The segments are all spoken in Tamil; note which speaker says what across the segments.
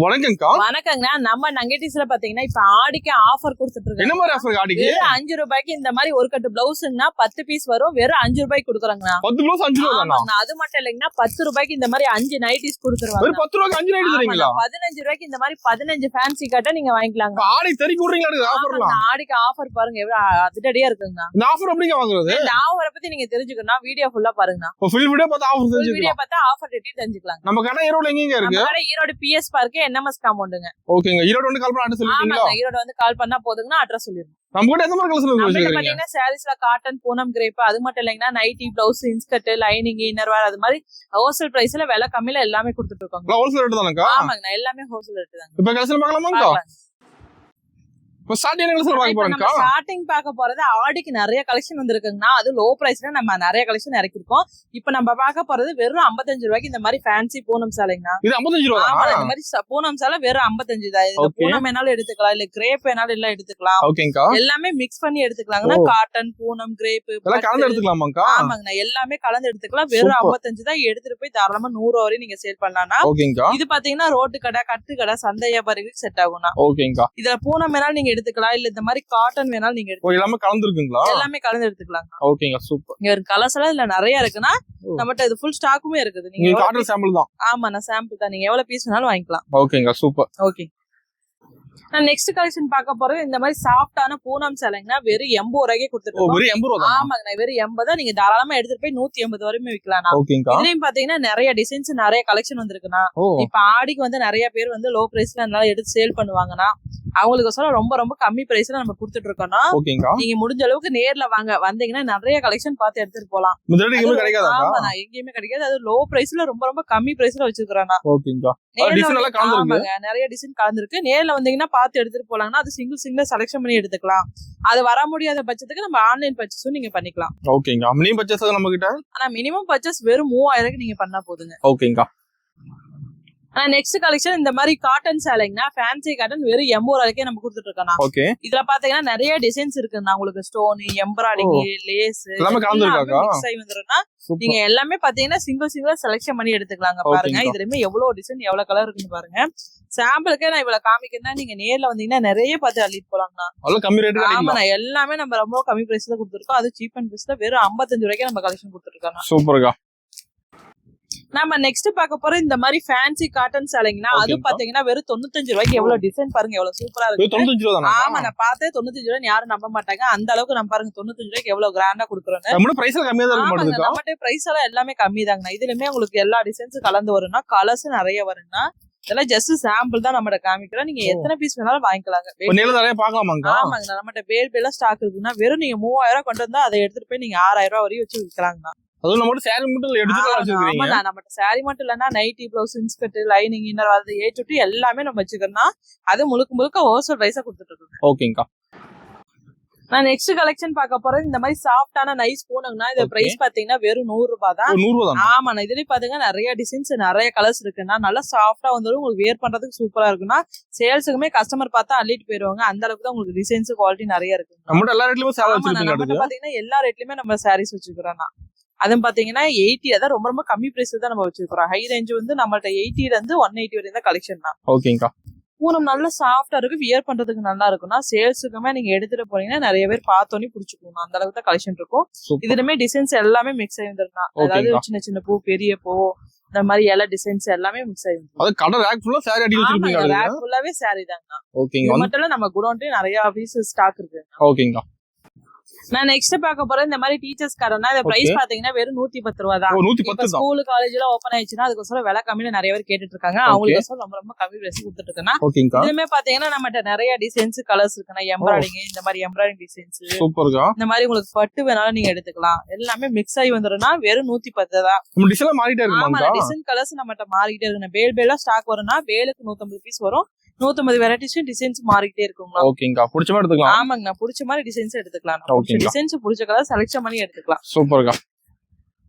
Speaker 1: வணக்கம்க்கா.
Speaker 2: வணக்கங்க. நம்ம நங்கேட்டிஸ்ல பாத்தீங்கன்னா இப்ப ஆடிக்கு ஆஃபர் கொடுத்துட்டு இருக்காங்க.
Speaker 1: என்ன மாதிரி ஆஃபர் ஆடிக்கு?
Speaker 2: வெறும் 5 ரூபாய்க்கு இந்த மாதிரி ஒரு கட்டு பிளவுஸ்னா 10 பீஸ் வரும். வெறும் 5 ரூபாய்க்கு கொடுக்குறாங்க.
Speaker 1: 10 பிளவுஸ் 5 ரூபாய் தானா?
Speaker 2: அது மட்டும் இல்லைங்கன்னா 10 ரூபாய்க்கு இந்த மாதிரி 5 நைட்டிஸ் கொடுத்துருவாங்க.
Speaker 1: வெறும் 10 ரூபாய்க்கு 5 நைட்டி தரீங்களா?
Speaker 2: 15 ரூபாய்க்கு இந்த மாதிரி 15 ஃபேன்சி கட்ட நீங்க வாங்கிக்கலாம்.
Speaker 1: ஆடி தெறிக்கு விடுறீங்களா ஆஃபர்லாம்?
Speaker 2: ஆடிக்கு ஆஃபர் பாருங்க எவ்வளவு அதிரடியா இருக்குங்க.
Speaker 1: இந்த ஆஃபர் எப்படிங்க வாங்குறது?
Speaker 2: இந்த ஆஃபரை பத்தி நீங்க தெரிஞ்சுக்கணும் வீடியோ ஃபுல்லா பாருங்க.
Speaker 1: ஃபுல் வீடியோ பார்த்தா ஆஃபர் தெரிஞ்சுக்கலாம்.
Speaker 2: வீடியோ பார்த்தா ஆஃபர் டீடைல் தெரிஞ்சுக்கலாம்.
Speaker 1: நம்ம கடை ஈரோடு எங்க இருக்கு?
Speaker 2: நம்ம கடை ஈரோடு பிஎஸ் பார்க் என்எம்எஸ் காம்பவுண்டுங்க.
Speaker 1: ஓகேங்க. ஈரோடு வந்து கால் பண்ண அட்ரஸ் சொல்லிட்டீங்களா?
Speaker 2: ஆமாங்க. ஈரோடு வந்து கால் பண்ணா போதுங்கன்னா அட்ரஸ் சொல்லிருங்க.
Speaker 1: நம்ம கூட எந்த மாதிரி கலெக்ஷன் வச்சிருக்கீங்க?
Speaker 2: பாத்தீங்கன்னா சாரீஸ்ல காட்டன் பூனம் கிரேப் அது மட்டும் இல்லைங்கன்னா nighty blouse inskirt lining inner wear அது மாதிரி ஹோல்சேல் பிரைஸ்ல விலை கம்மியில எல்லாமே கொடுத்துட்டு இருக்கோம்.
Speaker 1: ஹோல்சேல் ரேட் தானக்கா?
Speaker 2: ஆமாங்க. எல்லாமே ஹோல்சேல் ரேட் தாங்க.
Speaker 1: இப்போ கலெக்ஷன் பார்க்கலாமாங்கா? இப்போ ஸ்டார்டிங் கலெக்ஷன் பார்க்க போறோம்க்கா.
Speaker 2: ஸ்டார்டிங் பார்க்க போறது ஆடிக்கு நிறைய கலெக்ஷன் வந்திருக்குங்கனா அது லோ பிரைஸ்ல நம்ம நிறைய கலெக்ஷன் இறக்கிருக்கோம். இப்போ நம்ம பார்க்க போறது வெறும் 55 ரூபாய்க்கு இந்த மாதிரி ஃபேன்சி பூனம் சாலைங்கனா.
Speaker 1: இது 55 ரூபாயா?
Speaker 2: ஆமா இந்த மாதிரி பூனம் சாலை வெறும் 55 தான். இது பூனம் வேணாலும் எடுத்துக்கலாம் இல்ல கிரேப் வேணாலும் எல்லாம் எடுத்துக்கலாம்.
Speaker 1: ஓகேங்கா.
Speaker 2: எல்லாமே மிக்ஸ் பண்ணி எடுத்துக்கலாம்னா காட்டன் பூனம் கிரேப்
Speaker 1: எல்லாம் கலந்து எடுத்துக்கலாமாங்கா?
Speaker 2: ஆமாங்க. எல்லாமே கலந்து எடுத்துக்கலாம். வெறும் 55 தான். எடுத்துட்டு போய் தாராளமா 100 வரை நீங்க சேல் பண்ணலாம்னா.
Speaker 1: ஓகேங்கா.
Speaker 2: இது பாத்தீங்கன்னா ரோட்டு கடை கட்டு கடை சந்தை வியாபாரிகளுக்கு செட் ஆகும்னா.
Speaker 1: ஓகேங்கா.
Speaker 2: இதுல பூனம் வேணாலும் நீங்க எடுத்துக்கலாம் இல்ல இந்த மாதிரி காட்டன் வேணாலும் நீங்க எடுத்துக்கலாம்.
Speaker 1: எல்லாமே கலந்து இருக்குங்களா?
Speaker 2: எல்லாமே கலந்து எடுத்துக்கலாம்.
Speaker 1: ஓகேங்க. சூப்பர்.
Speaker 2: இங்க ஒரு கலர்ஸ் எல்லாம் இதுல நிறைய இருக்குன்னா நம்மட்ட இது ஃபுல் ஸ்டாக்குமே இருக்குது.
Speaker 1: நீங்க காட்டன் சாம்பிள் தான்?
Speaker 2: ஆமா நான் சாம்பிள் தான். நீங்க எவ்வளவு பீஸ் வேணாலும் வாங்கிக்கலாம்.
Speaker 1: ஓகேங்க. சூப்பர்.
Speaker 2: ஓகே. நான் நெக்ஸ்ட் கலெக்ஷன் பார்க்க போறது இந்த மாதிரி சாஃப்டான பூனம் சேலைங்கன்னா வெறும் 80 ரூபாய்க்கே கொடுத்துருக்கோம்.
Speaker 1: வெறும் 80 ரூபாய்?
Speaker 2: ஆமாங்க. வெறும் 80 நீங்க தாராளமா எடுத்துட்டு போய் 180 வரையும் விக்கலாம்.
Speaker 1: ஓகேங்கா.
Speaker 2: இதுலயும் பாத்தீங்கன்னா நிறைய டிசைன்ஸ் நிறைய கலெக்ஷன் வந்திருக்குன்னா. இப்ப ஆடிக்கு வந்து நிறைய பேர் வந்து லோ பிரைஸ்ல நல்லா எடுத்து சேல் பண்ணுவாங்கன்னா அவங்களுக்கு ரொம்ப ரொம்ப கம்மி பிரைஸ்ல நம்ம கொடுத்துட்டு இருக்கோம்னா நீங்க முடிஞ்ச அளவுக்கு நேர்ல வாங்க. வந்தீங்கன்னா நிறைய கலெக்ஷன் பார்த்து எடுத்துட்டு போலாம். ஆமா நான் எங்கேயுமே கிடைக்காது. அது லோ பிரைஸ்ல ரொம்ப ரொம்ப கம்மி பிரைஸ்ல வச்சிருக்கேன். நிறைய டிசைன் கலந்துருக்கு. நேர்ல வந்தீங்கன்னா பார்த்து எடுத்துட்டு போலாங்கன்னா அது சிங்கிள் செலக்ஷன் பண்ணி எடுத்துக்கலாம். அது வர முடியாத பட்சத்துக்கு நம்ம ஆன்லைன் பர்ச்சேஸும் நீங்க பண்ணிக்கலாம்.
Speaker 1: ஓகேங்க. மினிமம் பர்ச்சேஸ் நம்ம கிட்ட
Speaker 2: ஆனா மினிமம் பர்ச்சேஸ் வெறும் 3000 நீங்க பண்ணா போதுங்க.
Speaker 1: ஓகேங்க.
Speaker 2: நெக்ஸ்ட் கலெக்ஷன் இந்த மாதிரி காட்டன் சேலைங்கன்னா ஃபேன்சி காட்டன் வெறும் 80 ரூபாய்க்கே நம்ம கொடுத்துட்டு இருக்கோம். இதுல பாத்தீங்கன்னா நிறைய டிசைன்ஸ் இருக்குன்னா உங்களுக்கு ஸ்டோன் எம்ப்ராய்டிங் லேஸ் வந்துருன்னா நீங்க எல்லாமே பாத்தீங்கன்னா சிங்கிள் செலக்ஷன் பண்ணி எடுத்துக்கலாங்க. பாருங்க இதுலயுமே எவ்வளவு டிசைன் எவ்வளவு கலர் இருக்குன்னு பாருங்க. சாம்பிளுக்கே நான் இவ்வளவு காமிக்கிறேன்னா நீங்க நேர்ல வந்தீங்கன்னா நிறைய பார்த்து அள்ளிட்டு போலாங்கண்ணா. ஆமா எல்லாமே நம்ம ரொம்ப கம்மி பிரைஸ்ல கொடுத்துருக்கோம். அது சீப் அண்ட் பெஸ்ட்ல வெறும் 55 ரூபாய்க்கு நம்ம கலெக்ஷன் கொடுத்துருக்கோம்.
Speaker 1: சூப்பர்க்கா.
Speaker 2: நம்ம நெக்ஸ்ட் பார்க்க போற இந்த மாதிரி ஃபேன்சி காட்டன் சேலைங்கன்னா அது பாத்தீங்கன்னா வெறும் 95 ரூபாய்க்கு எவ்வளவு டிசைன் பாருங்க எவ்வளவு சூப்பரா இருக்கு. ஆமா நான் பார்த்தே 95 ரூபாய் யாரும் நம்ப மாட்டாங்க. அந்த அளவுக்கு நம்ம பாருங்க 95 ரூபாய்க்கு எவ்வளவு கிராண்டா கொடுக்குறோம். நம்மகிட்ட பிரைஸ் எல்லாம் எல்லாமே கம்மி தாங்கண்ணா. இதுலயுமே உங்களுக்கு எல்லா டிசைன்ஸும் கலந்து வரும்னா கலர்ஸ் நிறைய வரும்னா இதெல்லாம் ஜஸ்ட் சாம்பிள் தான் நம்மகிட்ட காமிக்கிறோம். நீங்க எத்தனை பீஸ் வேணாலும் வாங்கிக்கலாங்க. ஆமாங்க நம்மகிட்ட பேல் ஸ்டாக் இருக்குன்னா வெறும் நீங்க 3000 கொண்டு வந்தா அதை எடுத்துட்டு போய் நீங்க 6000 ரூபாய் வரையும் வச்சு விற்கலாங்கண்ணா. நம்மகிட்ட சாரி மட்டும் இல்லன்னா nightie blouse inskirt lining inner அது ஏ எல்லாமே நம்ம வச்சுக்கோம்னா அது முழுக்க ஹோல்சேல் பிரைஸா கொடுத்துட்டு இருக்கோம்.
Speaker 1: ஓகேங்கா.
Speaker 2: நான் நெக்ஸ்ட் கலெக்ஷன் பார்க்க போறது இந்த மாதிரி சாஃப்டான நைஸ் பூனம்னா இது பிரைஸ் பாத்தீங்கன்னா வெறும் 100 ரூபாய் தான். ஆமா இதுலயும் பாத்தீங்கன்னா நிறைய டிசைன்ஸ் நிறைய கலர்ஸ் இருக்குன்னா நல்லா சாஃப்டா வந்து உங்களுக்கு வேர் பண்றதுக்கு சூப்பரா இருக்குன்னா சேல்ஸுக்குமே கஸ்டமர் பார்த்தா அள்ளிட்டு போயிருவாங்க. அந்த அளவுக்கு தான் உங்களுக்கு டிசைன்ஸ் குவாலிட்டி நிறைய இருக்கு. பாத்தீங்கன்னா எல்லா ரேட்லயுமே நம்ம சாரீஸ் வச்சுக்கிறோம். அதுவும் பாத்தீங்கன்னா 80 அதான் ரொம்ப ரொம்ப கம்மி பிரைஸ்ல தான் நம்ம வச்சிருக்கோம். ஹை ரேஞ்ச் வந்து நம்மள்ட்ட 80 ல இருந்து 180 வரையும் தான் கலெக்ஷன் தான்.
Speaker 1: ஓகேங்கா.
Speaker 2: பூனம் நல்லா சாஃப்டா இருக்கு. வியர் பண்றதுக்கு நல்லா இருக்கும்னா சேல்ஸுக்குமே நீங்க எடுத்துட்டு போனீங்கன்னா நிறைய பேர் பார்த்தோன்னே புடிச்சுக்கணும். அந்த அளவுக்கு தான் கலெக்ஷன் இருக்கும். இதுலயுமே டிசைன்ஸ் எல்லாமே மிக்ஸ் ஆகி வந்துருந்தா அதாவது சின்ன சின்ன பூ பெரிய பூ இந்த மாதிரி எல்லா டிசைன்ஸ் எல்லாமே மிக்ஸ் ஆகி வந்துரும். ரேக் ஃபுல்லாவே சாரி தாங்க. இது மட்டும் இல்ல நம்ம குடோன்லயே நிறைய பீஸ் ஸ்டாக் இருக்கு.
Speaker 1: ஓகேங்கா.
Speaker 2: நான் நெக்ஸ்ட் பார்க்க போறேன் இந்த மாதிரி டீச்சர்ஸ் காரனா இந்த பிரைஸ் பாத்தீங்கன்னா வெறும் 110 ரூபாய் தான். ஸ்கூல் காலேஜ் எல்லாம் ஓபன் ஆயிடுச்சுன்னா அதுக்கோசரம் விலை கம்மியில நிறைய பேர் கேட்டுட்டு இருக்காங்க. அவங்களுக்கு ரொம்ப ரொம்ப கம்மி பிரைஸ் கொடுத்துட்டு இருக்கேன். இதுமே பாத்தீங்கன்னா நம்மகிட்ட நிறைய டிசைன்ஸ் கலர்ஸ் இருக்குன்னா எம்ப்ராய்டிங் இந்த மாதிரி எம்ப்ராய்டிங் டிசைன்ஸ் இந்த மாதிரி உங்களுக்கு பட்டு வேணாலும் நீங்க எடுத்துக்கலாம். எல்லாமே மிக்ஸ் ஆகி வந்துருன்னா வெறும் 110 தான். ஆமா டிசைன் கலர்ஸ் நம்மகிட்ட மாறிக்கிட்டே இருக்கு. பேலா ஸ்டாக் வரும்னா பேலுக்கு 150 பீஸ் வரும். 150 வெரைட்டிஸ் டிசைன்ஸ் மாறிட்டே இருக்குங்களா.
Speaker 1: ஓகேங்கா. பிடிச்ச மாதிரி எடுத்துக்கலாம்.
Speaker 2: ஆமாங்கண்ணா பிடிச்ச மாதிரி டிசைன்ஸ் எடுத்துக்கலாம். டிசைன்ஸ் பிடிச்ச கலர் செலக்ஷன் பண்ணி எடுத்துக்கலாம்.
Speaker 1: சூப்பர்க்கா.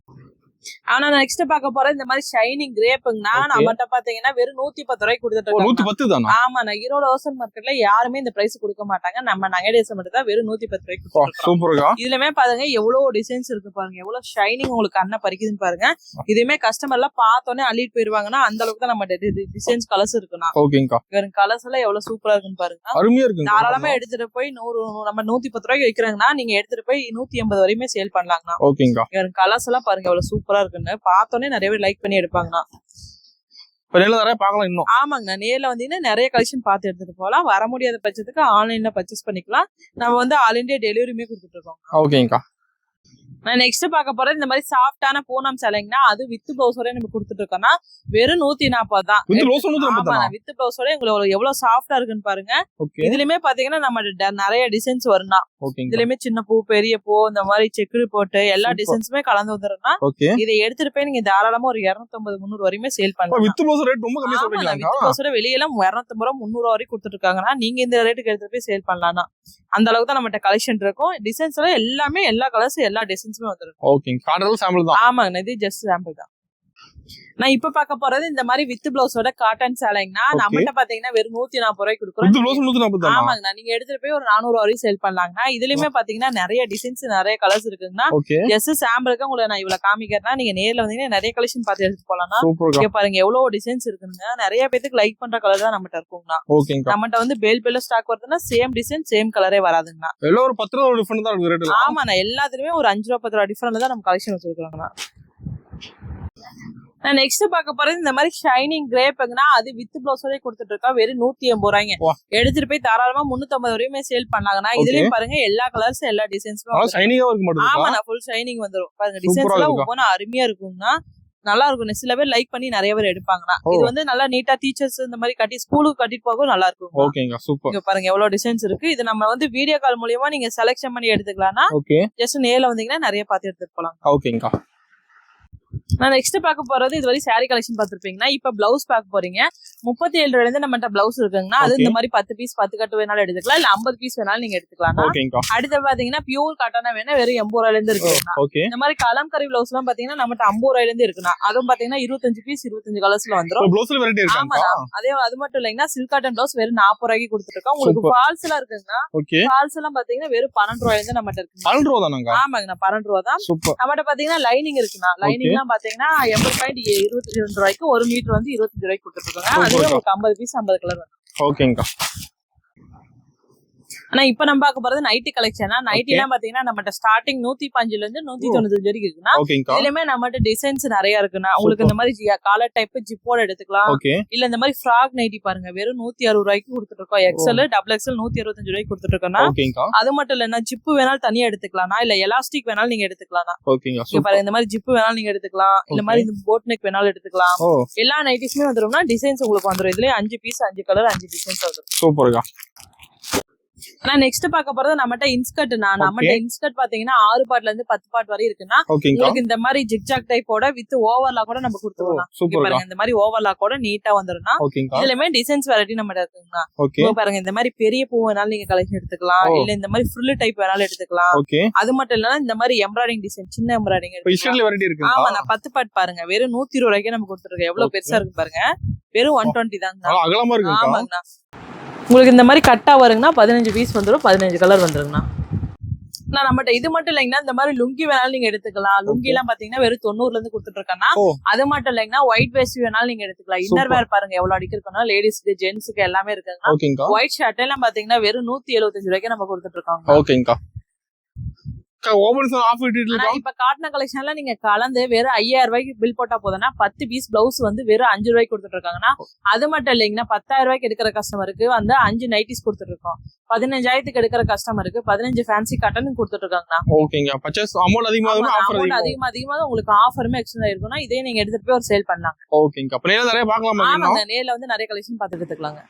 Speaker 2: ஆனா நெக்ஸ்ட் பார்க்க போற இந்த மாதிரி ஷைனிங் கிரேப்புங்கனா நம்மட்ட பாத்தீங்கன்னா வெறும் 110 ரூபாய்க்கு கொடுத்துட்டு இருக்காங்க.
Speaker 1: 110 தானா?
Speaker 2: ஆமா, நான் ஈரோடு ஹோல்சேல் மார்க்கெட்ல யாருமே இந்த பிரைஸ் கொடுக்க மாட்டாங்க. நம்ம நகைடேஸ் மட்டும் தான் வெறும் 110 ரூபாய்க்கு கொடுத்துருக்கோம்.
Speaker 1: சூப்பர்ங்க.
Speaker 2: இதுலமே பாருங்க எவ்வளவு டிசைன்ஸ் இருக்கு பாருங்க, எவ்வளவு ஷைனிங் உங்களுக்கு கண்ணை பறிக்குதுன்னு பாருங்க. இதுமே கஸ்டமர் எல்லாம் பார்த்தோன்னே அள்ளிட்டு போயிருவாங்கன்னா அந்த அளவுக்கு தான் நம்ம டிசைன்ஸ் கலர்ஸ் இருக்குண்ணா.
Speaker 1: ஓகேங்கா.
Speaker 2: வெறும் கலர்ஸ் எல்லாம் எவ்வளவு சூப்பரா இருக்குன்னு பாருங்க.
Speaker 1: அருமையா இருக்கு.
Speaker 2: தாராளமா எடுத்துட்டு போய் நம்ம 110 ரூபாய்க்கு விற்கிறாங்கன்னா நீங்க எடுத்துட்டு போய் 180 வரையுமே சேல் பண்ணலாங்கண்ணா.
Speaker 1: ஓகேங்கா.
Speaker 2: வெறும் கலர்ஸ் எல்லாம் பாருங்க எவ்வளவு சூப்பரா இருக்குன்னு பார்த்தோன்னே நிறைய பேர் லைக் பண்ணி எடுப்பாங்கண்ணா. ஆமாங்கண்ணா, நேர்ல வந்தீங்கன்னா நிறைய கலெக்ஷன் பார்த்து எடுத்துட்டு போகலாம். வர முடியாத பட்சத்துக்கு ஆன்லைன்ல பர்ச்சேஸ் பண்ணிக்கலாம். நம்ம வந்து ஆல் இந்தியா டெலிவரியுமே கொடுத்துட்டு இருக்கோம்.
Speaker 1: ஓகேங்கா.
Speaker 2: நான் நெக்ஸ்ட் பார்க்க போறது இந்த மாதிரி சாஃப்டான பூனம் சேலைங்கன்னா அது வித் பிளவுஸோட நம்ம கொடுத்துட்டு இருக்கோம்னா வெறும் 140 தான். வித் பிளவுஸோட உங்களுக்கு எவ்வளவு சாஃப்டா இருக்குன்னு பாருங்க. இதுலயுமே பாத்தீங்கன்னா நம்ம நிறைய டிசைன்ஸ் வரும்னா, இதுலயுமே சின்ன பூ பெரிய பூ இந்த மாதிரி செக்குடு போட்டு எல்லா டிசைன்ஸுமே கலந்து வந்துரும்னா இதை எடுத்துட்டு போய் நீங்க தாராளமா ஒரு 250-300 வரையுமே சேல் பண்ணலாம்.
Speaker 1: வித்
Speaker 2: பிளவுஸோட வெளியெல்லாம் 250 ரூபா 300 வரைக்கும் கொடுத்துட்டு இருக்காங்கன்னா நீங்க இந்த ரேட்டுக்கு எடுத்துட்டு போய் சேல் பண்ணலாம். அந்த அளவுக்கு தான் நம்மகிட்ட கலெக்ஷன் இருக்கும். டிசைன்ஸ் எல்லாம் எல்லாமே எல்லா கலர்ஸ் எல்லா டிசைன்ஸுமே வந்துரும்.
Speaker 1: ஓகே, கார்டல் சாம்பிள் தான்.
Speaker 2: ஆமாங்க, இது ஜஸ்ட் சாம்பிள் தான். நான் இப்ப பார்க்க போறது இந்த மாதிரி வித் பிளவுஸோட காட்டன் சேலைங்கன்னா நம்மகிட்ட பாத்தீங்கன்னா வெறும் 140 ரூபாய்க்கு கொடுக்குறோம். ஆமாங்கண்ணா, நீங்க எடுத்துட்டு போய் ஒரு 400 வரையும் சேல் பண்ணலாங்கண்ணா. இதுலயுமே பாத்தீங்கன்னா நிறைய டிசைன்ஸ் நிறைய கலர்ஸ் இருக்குங்கன்னா ஜஸ்ட் சாம்பிளுக்கு உங்களுக்கு நான் இவ்வளவு காமிக்கிறேன்னா நீங்க நேர்ல வந்தீங்கன்னா நிறைய கலெக்ஷன் பார்த்து எடுத்து போலாம்னா. இங்க பாருங்க எவ்வளவு டிசைன்ஸ் இருக்குங்க. நிறைய பேருக்கு லைக் பண்ற கலர் தான் நம்மகிட்ட இருக்குங்கண்ணா. நம்மகிட்ட வந்து பேல் ஸ்டாக் வருதுன்னா சேம் டிசைன் சேம் கலரே வராதுங்கண்ணா.
Speaker 1: எல்லாம் ஒரு 10 ரூபா டிஃபரண்ட் தான் இருக்கு.
Speaker 2: ஆமாண்ணா, எல்லாத்துலயுமே ஒரு 5 ரூபா 10 ரூபா டிஃபரண்ட் தான் நம்ம கலெக்ஷன் வச்சிருக்காங்கண்ணா. நான் நெக்ஸ்ட் பார்க்க போறது இந்த மாதிரி ஷைனிங் கிரேப்னா அது வித் பிளவுஸோட கொடுத்துட்டு இருக்கா வெறும் 180 ரூபாய்ங்க. எடுத்துட்டு போய் தாராளமா 350 வரையுமே சேல் பண்ணாங்கன்னா. இதுலயும் பாருங்க எல்லா கலர்ஸ் எல்லா டிசைன்ஸுமே. ஆமாண்ணா, ஃபுல் ஷைனிங் வந்துரும் பாருங்க. டிசைன்ஸ் எல்லாம் ஒவ்வொன்றும் அருமையா இருக்குங்கண்ணா, நல்லா இருக்கும். சில பேர் லைக் பண்ணி நிறைய பேர் எடுப்பாங்கண்ணா. இது வந்து நல்லா நீட்டா டீச்சர்ஸ் இந்த மாதிரி கட்டி ஸ்கூலுக்கு கட்டிட்டு போக நல்லா இருக்கும். இங்க பாருங்க எவ்வளவு டிசைன்ஸ் இருக்கு. இது நம்ம வந்து வீடியோ கால் மூலியமா நீங்க செலக்ஷன் பண்ணி எடுத்துக்கலாம்னா ஜஸ்ட் நேர்ல வந்தீங்கன்னா நிறைய பார்த்து எடுத்துட்டு போலாம்.
Speaker 1: ஓகேங்கா.
Speaker 2: நான் நெக்ஸ்ட் பார்க்க போறது இது வரைக்கும் சாரி கலெக்ஷன் பாத்துருப்பீங்கன்னா இப்ப பிளவுஸ் பார்க்க போறீங்க. 37 ரூபாயில இருந்து நம்மகிட்ட பிளவுஸ் இருக்குங்கன்னா அது இந்த மாதிரி 10 பீஸ் 10 கட்டு வேணாலும் எடுத்துக்கலாம், இல்ல 50 பீஸ் வேணாலும் நீங்க எடுத்துக்கலாம். அடுத்து பாத்தீங்கன்னா பியூர் காட்டனா வேணா வெறும் 80 ரூபாயில இருந்து இருக்கு. இந்த மாதிரி கலம்கரி பிளவுஸ் எல்லாம் பாத்தீங்கன்னா நம்மகிட்ட 50 ரூபாயில இருந்து இருக்குன்னா அதுவும் பாத்தீங்கன்னா 25 பீஸ் 25 கலர்ஸ்ல வந்துரும். ஆமா, அதே அது மட்டும் இல்லைங்கன்னா சில்க் காட்டன் பிளவுஸ் வெறும் 40 ரூபாய்க்கு கொடுத்துட்டு இருக்கோம். உங்களுக்கு ஃபால்ஸ் எல்லாம் இருக்குங்கன்னா ஃபால்ஸ் எல்லாம் பாத்தீங்கன்னா வெறும் 12 ரூபாயில இருந்து நம்மகிட்ட இருக்கு. 12 ரூபா தானங்க? ஆமாங்க, 12 ரூபா தான். நம்மகிட்ட பாத்தீங்கன்னா லைனிங் இருக்குன்னா லைனிங் எல்லாம் பாத்தீங்கன்னா 22 ரூபாய்க்கு 1 மீட்டர் வந்து 25 ரூபாய்க்கு கொடுத்துருக்காங்க. அதுல உங்களுக்கு 50 பீஸ் 50 கலர் வரும். ஓகேங்கா. ஆனா இப்ப நம்ம பார்க்க போறது நைட்டி கலெக்ஷன். நைட்டி எல்லாம் பாத்தீங்கன்னா நம்மகிட்ட ஸ்டார்டிங் 105 ல இருந்து 195 வரைக்கும் இருக்குன்னா இதுலயுமே நம்மகிட்ட டிசைன்ஸ் நிறைய இருக்குன்னா உங்களுக்கு இந்த மாதிரி காலர் டைப் ஜிப்போட எடுத்துக்கலாம். இல்ல இந்த மாதிரி ஃப்ராக் நைட்டி பாருங்க வெறும் 160 ரூபாய்க்கு கொடுத்துட்டு இருக்கோம். எக்ஸ்எல் டபுள் எக்ஸ்எல் 165 ரூபாய்க்கு கொடுத்துட்டு இருக்கோம்னா அது மட்டும் இல்லன்னா ஜிப்பு வேணாலும் தனியா எடுத்துக்கலாம், இல்ல எலாஸ்டிக் வேணாலும் நீங்க எடுத்துக்கலாம். பாருங்க இந்த மாதிரி ஜிப்பு வேணாலும் நீங்க எடுத்துக்கலாம், இல்ல மாதிரி இந்த போட் நெக் வேணாலும் எடுத்துக்கலாம். எல்லா நைட்டிஸ்மே வந்துரும்னா டிசைன்ஸ் உங்களுக்கு வந்துரும். இதுலயே 5 பீஸ் 5 கலர் 5 டிசைன்ஸ் வந்துரும். சூப்பர்க்கா. நான் நெக்ஸ்ட் பார்க்க போறது நம்மகிட்ட இன்ஸ்கர்ட். நம்மகிட்ட இன்ஸ்கர்ட் பாத்தீங்கன்னா 6 பார்ட்ல இருந்து 10 பார்ட் வரை இருக்குன்னா உங்களுக்கு இந்த மாதிரி ஜிக்ஜாக் டைப்போட வித் ஓவர்லாக் கூட நம்ம கொடுத்துக்கலாம். பாருங்க இந்த மாதிரி ஓவர்லாக் கூட நீட்டா வந்துரும்னா இதுலயுமே டிசைன்ஸ் வெரைட்டி நம்ம இருக்குங்கண்ணா. பாருங்க இந்த மாதிரி பெரிய பூ வேணாலும் நீங்க கலெக்ஷன் எடுத்துக்கலாம், இல்ல இந்த மாதிரி ஃபுல் டைப் வேணாலும் எடுத்துக்கலாம். அது மட்டும் இல்லன்னா இந்த மாதிரி எம்ப்ராய்டிங் டிசைன் சின்ன எம்ப்ராய்டிங் எடுத்துக்கலாம். ஆமா, நான் 10 பார்ட் பாருங்க வெறும் 120 ரூபாய்க்கு நம்ம கொடுத்துருக்கோம். எவ்வளவு பெருசா இருக்கு பாருங்க, வெறும் 120 தாங்க. ஆமாங்கண்ணா, உங்களுக்கு இந்த மாதிரி கட்டா வருங்கன்னா 15 பீஸ் வந்துடும், 15 கலர் வந்துருங்கண்ணா. நம்மகிட்ட இது மட்டும் இல்லைங்கன்னா இந்த மாதிரி லுங்கி வேணாலும் நீங்க எடுத்துக்கலாம். லுங்கி எல்லாம் பாத்தீங்கன்னா வெறும் 90 இருந்து கொடுத்துட்டு இருக்கேன்னா அது மட்டும் இல்லைங்கன்னா ஒயிட் வேஸ்ட் வேணாலும் நீங்க எடுத்துக்கலாம். இன்னர் வேர் பாருங்க எவ்வளவு அடிக்கிறோம்னா லேடிஸ்க்கு ஜென்ஸுக்கு எல்லாமே இருக்குங்க. ஒயிட் ஷர்ட் எல்லாம் பாத்தீங்கன்னா வெறும் 175 ரூபாய்க்கு நம்ம கொடுத்துட்டு இருக்கோம். இப்ப காட்டின கலெக்ஷன்ல நீங்க கலந்து வெறும் 5000 ரூபாய்க்கு பில் போட்டா போதுன்னா 10 பீஸ் பிளவுஸ் வந்து வெறும் 5 ரூபாய்க்கு கொடுத்துட்டு இருக்காங்கன்னா அது மட்டும் இல்லைங்கன்னா 10000 ரூபாய்க்கு எடுக்கிற கஸ்டமருக்கு வந்து 5 நைட்டிஸ் கொடுத்துட்டு இருக்கோம். 15000க்கு எடுக்கிற கஸ்டமருக்கு 15 ஃபேன்சி காட்டன் கொடுத்துட்டு இருக்காங்கண்ணா. அதிகமா உங்களுக்கு ஆஃபருமே எக்ஸ்ட்ரா இருக்கும்னா இதே நீங்க எடுத்துட்டு போய் ஒரு சேல் பண்ணலாம். நேர்ல வந்து நிறைய கலெக்ஷன் பார்த்து எடுத்துக்கலாங்க.